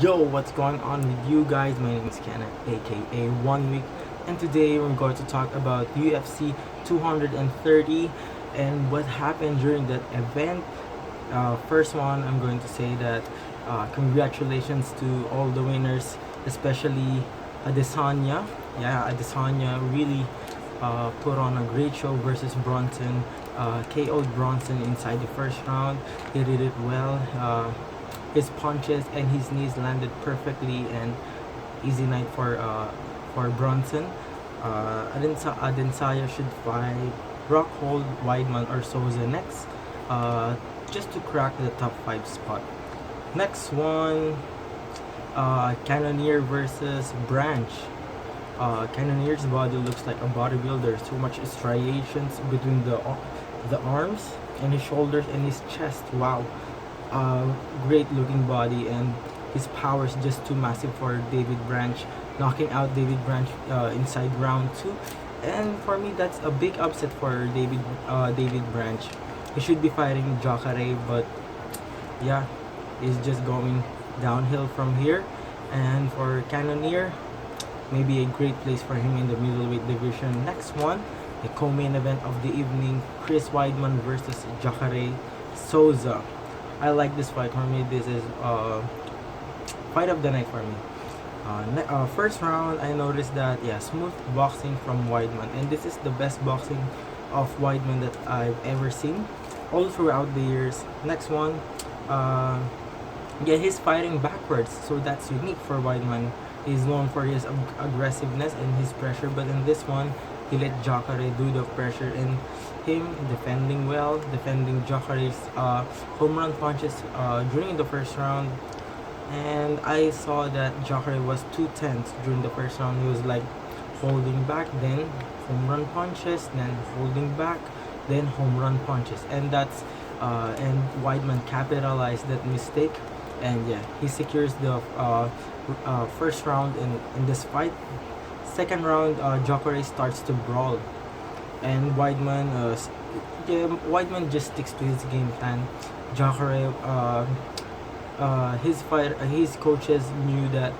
Yo, what's going on with you guys? My name is Kenneth, aka 1 Week, and today we're going to talk about UFC 230 and what happened during that event. First one, I'm going to say that congratulations to all the winners, especially Adesanya. Yeah, Adesanya really put on a great show versus Bronson. KO'd Bronson inside the first round. He did it well. His punches and his knees landed perfectly, and easy night for Bronson. Adesanya should fight Rockhold, Weidman, or Souza next, uh, just to crack the top 5 spot. Next one, Cannoneer versus Branch. Cannonier's body looks like a bodybuilder. So much striations between the arms and his shoulders and his chest. Wow, great looking body, and his power is just too massive for David Branch, knocking out David Branch inside round 2. And for me, that's a big upset for David Branch. He should be fighting Jacare, but yeah, he's just going downhill from here. And for Cannoneer, maybe a great place for him in the middleweight division. Next one, the co-main event of the evening, Chris Weidman versus Jacare Souza. I like this fight. For me, this is fight of the night for me. First round, I noticed that, yeah, smooth boxing from Weidman, and this is the best boxing of Weidman that I've ever seen all throughout the years. Next one, yeah, he's fighting backwards, so that's unique for Weidman. He's known for his aggressiveness and his pressure, but in this one, he let Jacare do the pressure, and him defending well, defending Jacare's home run punches during the first round. And I saw that Jacare was too tense during the first round. He was like holding back, then home run punches, then holding back, then home run punches, and and Weidman capitalized that mistake, and yeah, he secures the first round in this fight. Second round, Jacare starts to brawl, and Weidman just sticks to his game plan. Jacare, his coaches knew that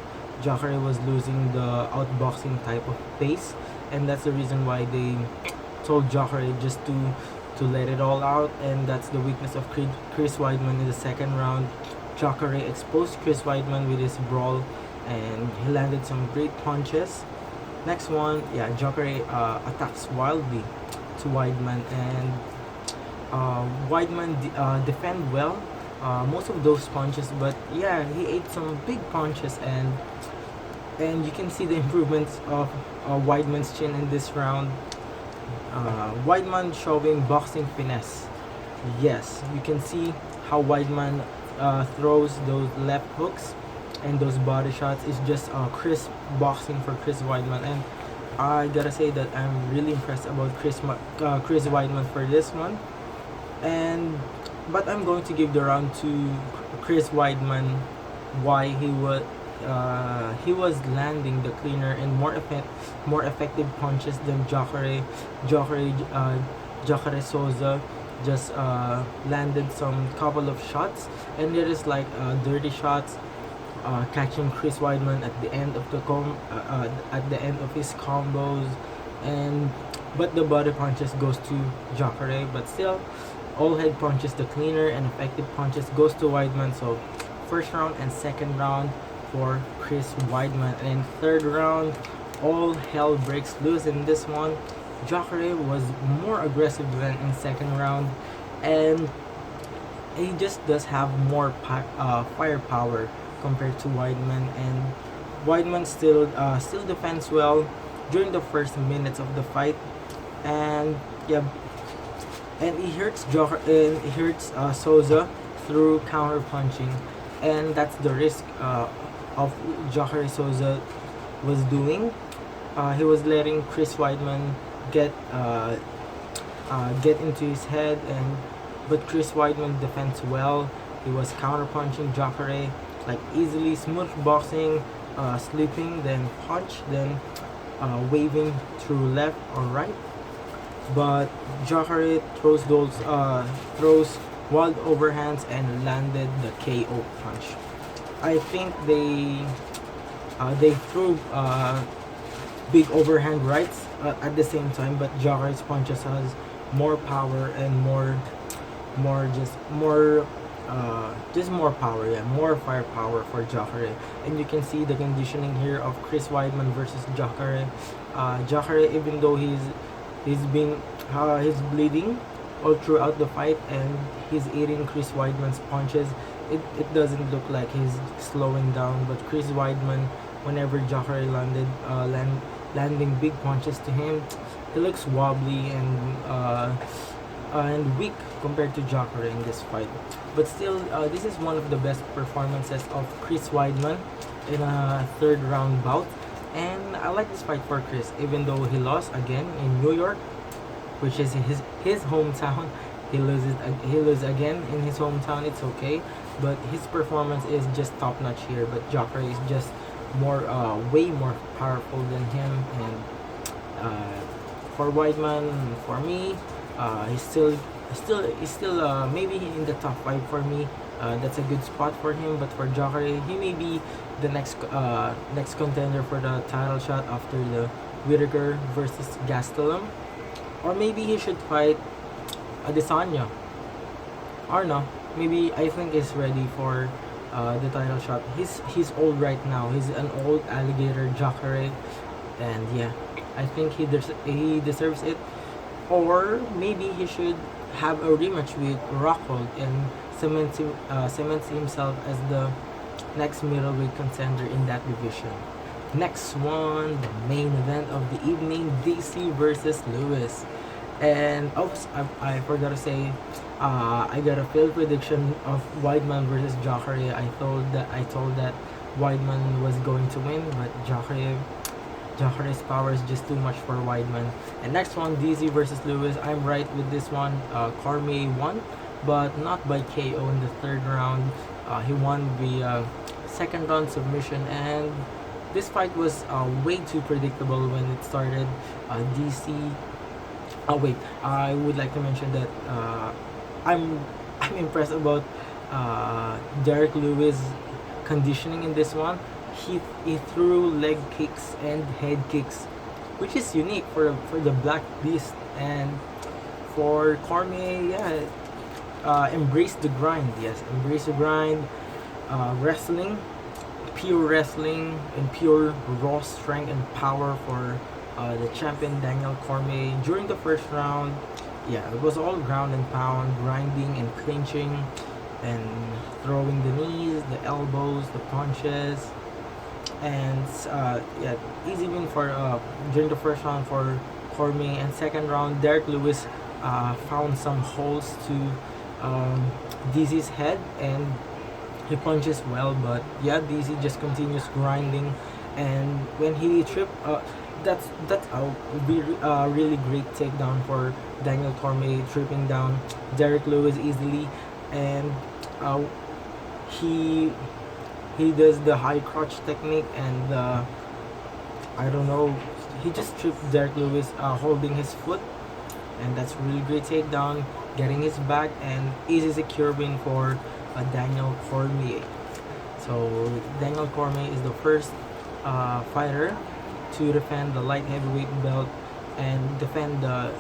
Jacare was losing the outboxing type of pace, and that's the reason why they told Jacare just to let it all out, and that's the weakness of Chris Weidman in the second round. Jacare exposed Chris Weidman with his brawl, and he landed some great punches. Next one, yeah, Jacare attacks wildly to Weidman, and Weidman defend well most of those punches, but yeah, he ate some big punches, and you can see the improvements of Weidman's chin in this round. Weidman showing boxing finesse. Yes, you can see how Weidman throws those left hooks and those body shots. Is just crisp boxing for Chris Weidman, and I gotta say that I'm really impressed about Chris Weidman for this one. And but I'm going to give the round to Chris Weidman. Why he was landing the cleaner and more effective punches than Jacare Souza just landed some couple of shots, and there is like dirty shots, catching Chris Weidman at the end of at the end of his combos, and but the body punches goes to Jacare, but still all head punches, the cleaner and effective punches, goes to Weidman. So first round and second round for Chris Weidman, and third round all hell breaks loose in this one. Jacare was more aggressive than in second round, and he just does have more firepower compared to Weidman, and Weidman still defends well during the first minutes of the fight, and yeah, and he hurts Souza through counter punching, and that's the risk of Jacare Souza was doing. He was letting Chris Weidman get get into his head, and but Chris Weidman defends well. He was counter punching Jacare like easily, smooth boxing, slipping, then punch, then waving through left or right. But Jacare throws wild overhands and landed the KO punch. I think they threw big overhand rights at the same time, but Jacare's punches has more power and more just more power, yeah, more firepower for Jacare. And you can see the conditioning here of Chris Weidman versus Jacare. Jacare, even though he's bleeding all throughout the fight and he's eating Chris Weidman's punches, it doesn't look like he's slowing down. But Chris Weidman, whenever Jacare landing big punches to him, he looks wobbly and weak compared to Jacare in this fight. But still, this is one of the best performances of Chris Weidman in a third round bout. And I like this fight for Chris, even though he lost again in New York, which is his hometown. He loses again in his hometown. It's okay, but his performance is just top notch here. But Jacare is just way more powerful than him. And for Weidman, for me, he's still maybe in the top 5 for me. That's a good spot for him. But for Jacare, he may be the next contender for the title shot after the Whittaker versus Gastelum, or maybe he should fight Adesanya. Or no, maybe I think he's ready for the title shot. He's old right now. He's an old alligator, Jacare, and yeah, I think he deserves it. Or maybe he should have a rematch with Rockhold and cement himself as the next middleweight contender in that division. Next one, the main event of the evening, DC versus Lewis. And oops, I forgot to say, I got a failed prediction of Weidman versus Jacare. I told that Weidman was going to win, but Jacare's power is just too much for Weidman. And next one, DC versus Lewis. I'm right with this one. Cormier won, but not by KO in the third round. He won via second round submission, and this fight was way too predictable when it started. DC. Oh wait, I would like to mention that I'm impressed about Derek Lewis' conditioning in this one. He threw leg kicks and head kicks, which is unique for the Black Beast. And for Cormier, yeah, embrace the grind. Yes, embrace the grind. Wrestling, pure wrestling and pure raw strength and power for the champion Daniel Cormier. During the first round, yeah, it was all ground and pound, grinding and clinching, and throwing the knees, the elbows, the punches. And yeah, easy win for during the first round for Cormier. And second round, Derek Lewis found some holes to DC's head, and he punches well. But yeah, DC just continues grinding, and when he tripped, that's a really great takedown for Daniel Cormier, tripping down Derek Lewis easily. And he does the high crotch technique, and I don't know, he just tripped Derek Lewis holding his foot, and that's really great takedown, getting his back, and easy secure win for Daniel Cormier. So Daniel Cormier is the first fighter to defend the light heavyweight belt and defend the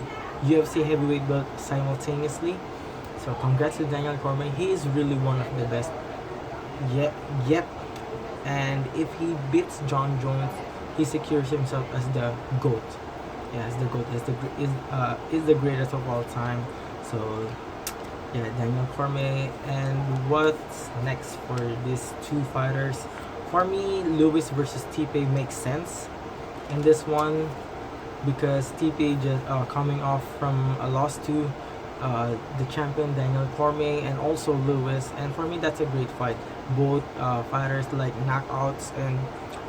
UFC heavyweight belt simultaneously. So congrats to Daniel Cormier. He is really one of the best. Yep. And if he beats John Jones, he secures himself as the GOAT. Yeah, as the GOAT, is the greatest of all time. So yeah, Daniel Cormier. And what's next for these two fighters? For me, Lewis versus Stipe makes sense in this one, because Stipe just coming off from a loss to the champion Daniel Cormier, and also Lewis. And for me, that's a great fight. Both fighters like knockouts, and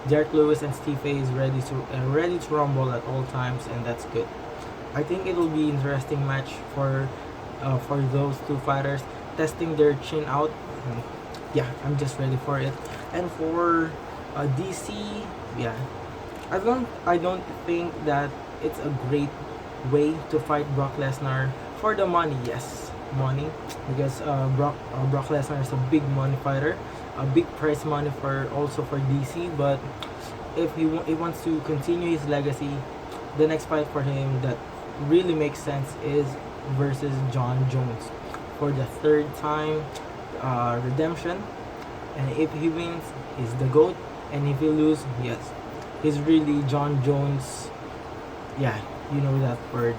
Derek Lewis and Stipe is ready to rumble at all times, and that's good. I think it will be interesting match for those two fighters testing their chin out. And yeah, I'm just ready for it. And for DC, yeah, I don't think that it's a great way to fight Brock Lesnar. For the money, yes, money, because Brock Lesnar is a big money fighter. a big prize money for also for DC. But if he wants to continue his legacy, the next fight for him that really makes sense is versus John Jones for the third time redemption. And if he wins, he's the GOAT. And if he loses, yes, he's really John Jones. Yeah, you know that word.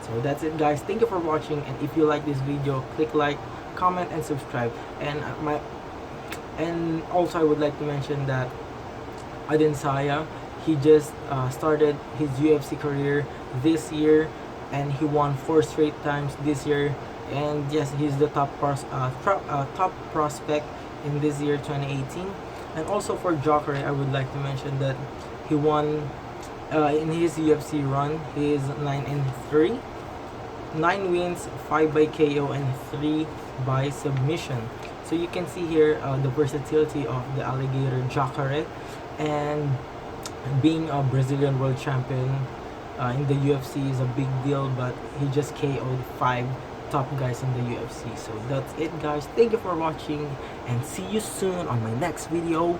So that's it, guys. Thank you for watching. And if you like this video, click like, comment, and subscribe. And also I would like to mention that Adesanya, he just started his UFC career this year, and he won 4 straight times this year. And yes, he's the top prospect in this year 2018. And also for Jacare, I would like to mention that he won in his UFC run. He is 9-3, 9 wins, 5 by KO, and 3 by submission. So you can see here the versatility of the alligator Jacare, and being a Brazilian world champion in the UFC is a big deal, but he just KO'd 5 top guys in the UFC. So that's it, guys. Thank you for watching, and see you soon on my next video.